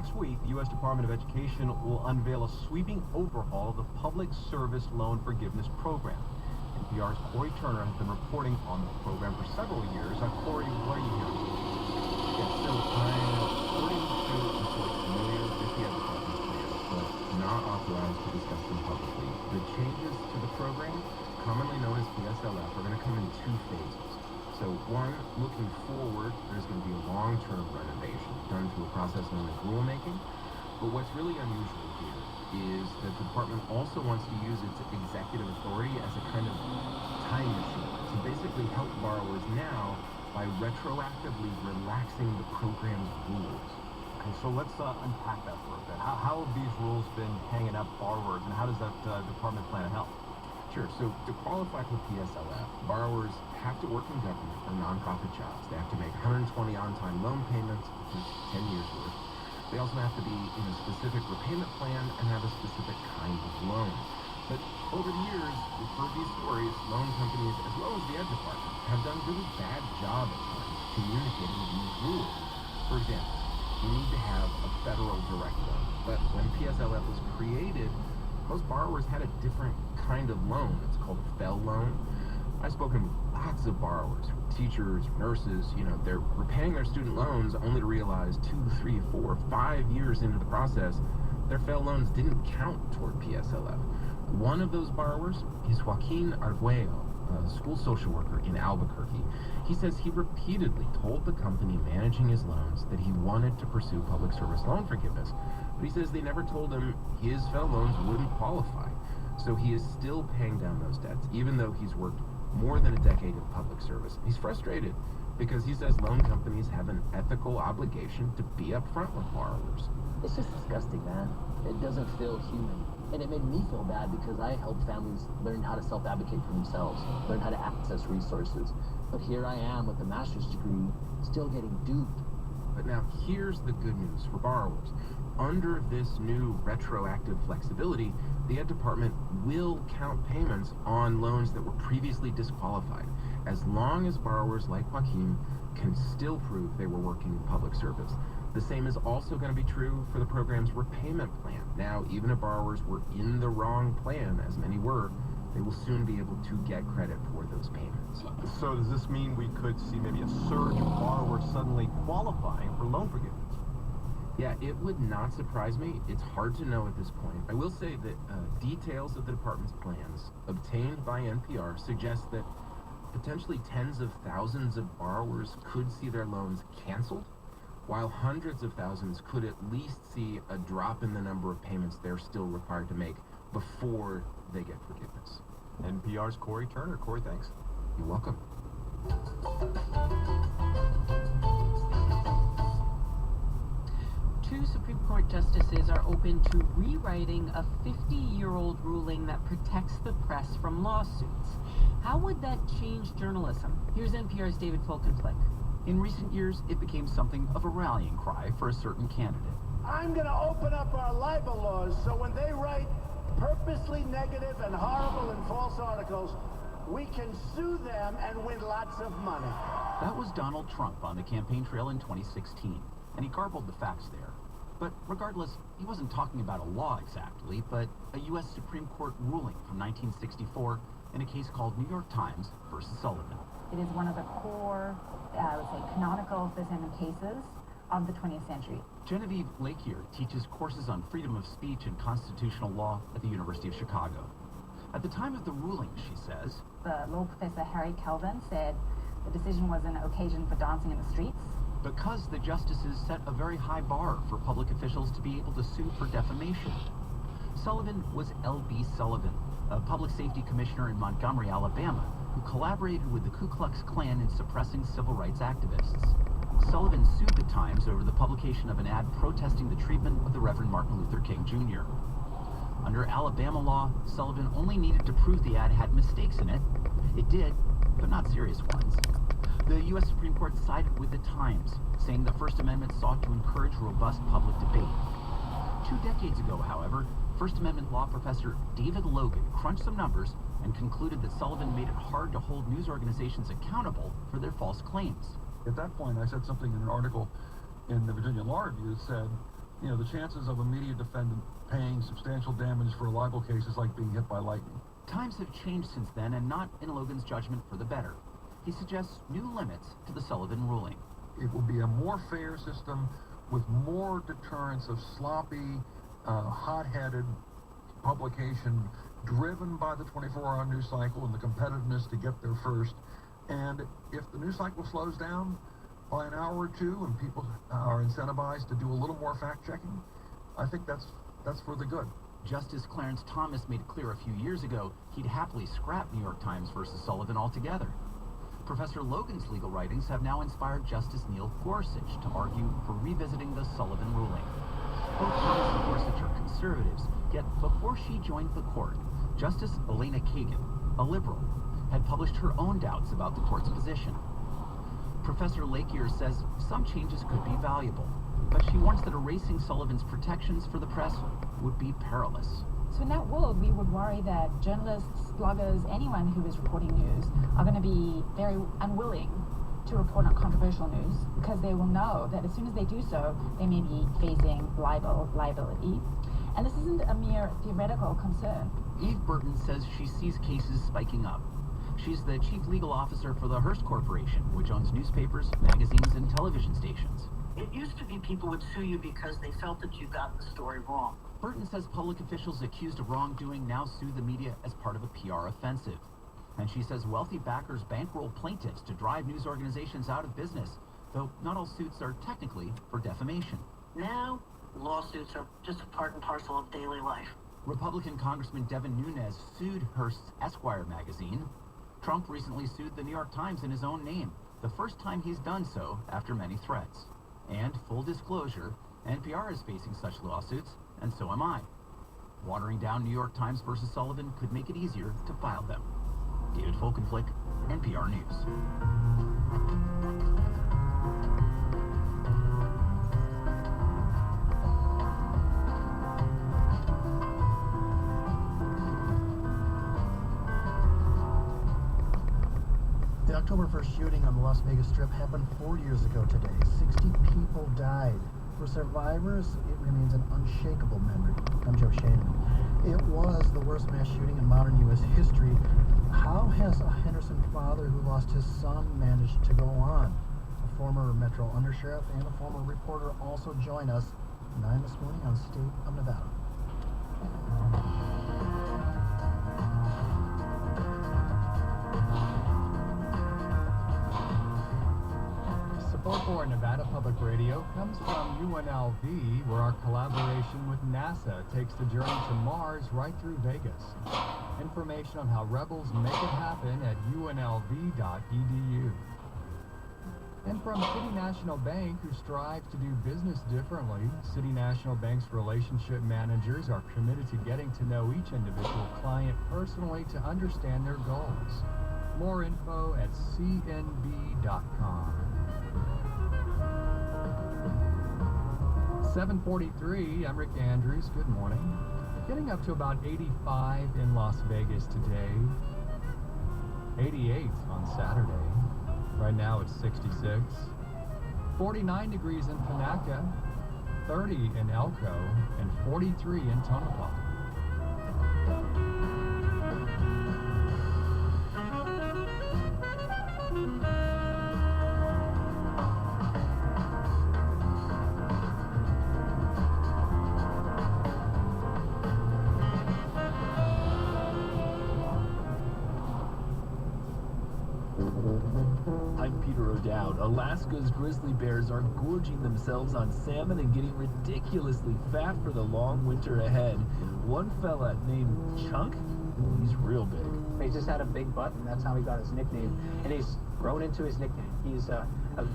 Next week, the U.S. Department of Education will unveil a sweeping overhaul of the Public Service Loan Forgiveness Program. NPR's Corey Turner has been reporting on the program for several years. Corey, what are you hearing? Yes, so I'm according to a source familiar with the Ed Department's plans, but not authorized to discuss them publicly. The changes to the program, commonly known as PSLF, are going to come in two phases. So one, looking forward, there's going to be a long-term renovation done through a process known as rulemaking. But what's really unusual here is that the department also wants to use its executive authority as a kind of time machine to basically help borrowers now by retroactively relaxing the program's rules. Okay, so let's unpack that for a bit. How have these rules been hanging up borrowers, and how does that department plan to help? Sure. So to qualify for PSLF, borrowers have to work in government or nonprofit jobs. They have to make 120 on-time loan payments, which is 10 years worth. They also have to be in a specific repayment plan and have a specific kind of loan. But over the years, we've heard these stories. Loan companies, as well as the Ed Department, have done a really bad job at times communicating these rules. For example, you need to have a federal direct loan. But when PSLF was created, most borrowers had a different kind of loan. It's called a FEL loan. I've spoken with lots of borrowers, teachers, nurses. They're repaying their student loans only to realize 2, 3, 4, 5 years into the process, their FEL loans didn't count toward PSLF. One of those borrowers is Joaquin Arguello, a school social worker in Albuquerque. He says he repeatedly told the company managing his loans that he wanted to pursue public service loan forgiveness, but he says they never told him his FEL loans wouldn't qualify. So he is still paying down those debts, even though he's worked more than a decade in public service. He's frustrated because he says loan companies have an ethical obligation to be upfront with borrowers. It's just disgusting, man. It doesn't feel human. And it made me feel bad because I helped families learn how to self-advocate for themselves, learn how to access resources. But here I am with a master's degree, still getting duped. But now here's the good news for borrowers. Under this new retroactive flexibility, the Ed Department will count payments on loans that were previously disqualified, as long as borrowers like Joaquin can still prove they were working in public service. The same is also going to be true for the program's repayment plan. Now, even if borrowers were in the wrong plan, as many were, they will soon be able to get credit for those payments. So does this mean we could see maybe a surge of borrowers suddenly qualifying for loan forgiveness? Yeah, it would not surprise me. It's hard to know at this point. I will say that details of the department's plans obtained by NPR suggest that potentially tens of thousands of borrowers could see their loans canceled, while hundreds of thousands could at least see a drop in the number of payments they're still required to make before they get forgiveness. NPR's Corey Turner. Corey, thanks. You're welcome. Two Supreme Court justices are open to rewriting a 50-year-old ruling that protects the press from lawsuits. How would that change journalism? Here's NPR's David Folkenflik. In recent years, it became something of a rallying cry for a certain candidate. I'm going to open up our libel laws so when they write purposely negative and horrible and false articles, we can sue them and win lots of money. That was Donald Trump on the campaign trail in 2016, and he garbled the facts there. But regardless, he wasn't talking about a law exactly, but a U.S. Supreme Court ruling from 1964 in a case called New York Times versus Sullivan. It is one of the core, I would say, canonical Fifth Amendment cases of the 20th century. Genevieve Lakier teaches courses on freedom of speech and constitutional law at the University of Chicago. At the time of the ruling, she says, the law professor Harry Kelvin said the decision was an occasion for dancing in the streets. Because the justices set a very high bar for public officials to be able to sue for defamation. Sullivan was L.B. Sullivan, a public safety commissioner in Montgomery, Alabama, who collaborated with the Ku Klux Klan in suppressing civil rights activists. Sullivan sued the Times over the publication of an ad protesting the treatment of the Reverend Martin Luther King Jr. Under Alabama law, Sullivan only needed to prove the ad had mistakes in it. It did, but not serious ones. The U.S. Supreme Court sided with the Times, saying the First Amendment sought to encourage robust public debate. 2 decades ago, however, First Amendment law professor David Logan crunched some numbers and concluded that Sullivan made it hard to hold news organizations accountable for their false claims. At that point, I said something in an article in the Virginia Law Review that said You know, the chances of a media defendant paying substantial damage for a libel case is like being hit by lightning. Times have changed since then, and not in Logan's judgment for the better. He suggests new limits to the Sullivan ruling. It will be a more fair system with more deterrence of sloppy, hot-headed publication driven by the 24-hour news cycle and the competitiveness to get there first. And if the news cycle slows down by an hour or two and people are incentivized to do a little more fact-checking, I think that's for the good. Justice Clarence Thomas made it clear a few years ago he'd happily scrap New York Times versus Sullivan altogether. Professor Logan's legal writings have now inspired Justice Neil Gorsuch to argue for revisiting the Sullivan ruling. Both Thomas and Gorsuch are conservatives, yet before she joined the court, Justice Elena Kagan, a liberal, had published her own doubts about the court's position. Professor Lakier says some changes could be valuable, but she warns that erasing Sullivan's protections for the press would be perilous. So in that world, we would worry that journalists, bloggers, anyone who is reporting news are going to be very unwilling to report on controversial news because they will know that as soon as they do so, they may be facing liability. And this isn't a mere theoretical concern. Eve Burton says she sees cases spiking up. She's the chief legal officer for the Hearst Corporation, which owns newspapers, magazines, and television stations. It used to be people would sue you because they felt that you got the story wrong. Burton says public officials accused of wrongdoing now sue the media as part of a PR offensive. And she says wealthy backers bankroll plaintiffs to drive news organizations out of business, though not all suits are technically for defamation. Now, lawsuits are just a part and parcel of daily life. Republican Congressman Devin Nunes sued Hearst's Esquire magazine. Trump recently sued the New York Times in his own name, the first time he's done so after many threats. And full disclosure, NPR is facing such lawsuits, and so am I. Watering down New York Times versus Sullivan could make it easier to file them. David Folkenflik, NPR News. The October 1st shooting on the Las Vegas Strip happened 4 years ago today. 60 people died. For survivors, it remains an unshakable memory. I'm Joe Shannon. It was the worst mass shooting in modern U.S. history. How has a Henderson father who lost his son managed to go on? A former Metro undersheriff and a former reporter also join us 9 this morning on State of Nevada. Support for Nevada Public Radio comes from UNLV, where our collaboration with NASA takes the journey to Mars right through Vegas. Information on how rebels make it happen at unlv.edu. And from City National Bank, who strives to do business differently, City National Bank's relationship managers are committed to getting to know each individual client personally to understand their goals. More info at cnb.com. 7:43, I'm Rick Andrews. Good morning. Getting up to about 85 in Las Vegas today. 88 on Saturday. Right now it's 66. 49 degrees in Panaca, 30 in Elko, and 43 in Tonopah. I'm Peter O'Dowd. Alaska's grizzly bears are gorging themselves on salmon and getting ridiculously fat for the long winter ahead. One fella named Chunk, he's real big. He just had a big butt, and that's how he got his nickname. And he's grown into his nickname. He's a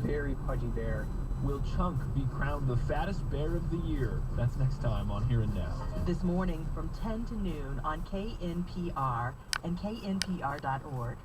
very pudgy bear. Will Chunk be crowned the fattest bear of the year? That's next time on Here and Now. This morning from 10 to noon on KNPR and knpr.org.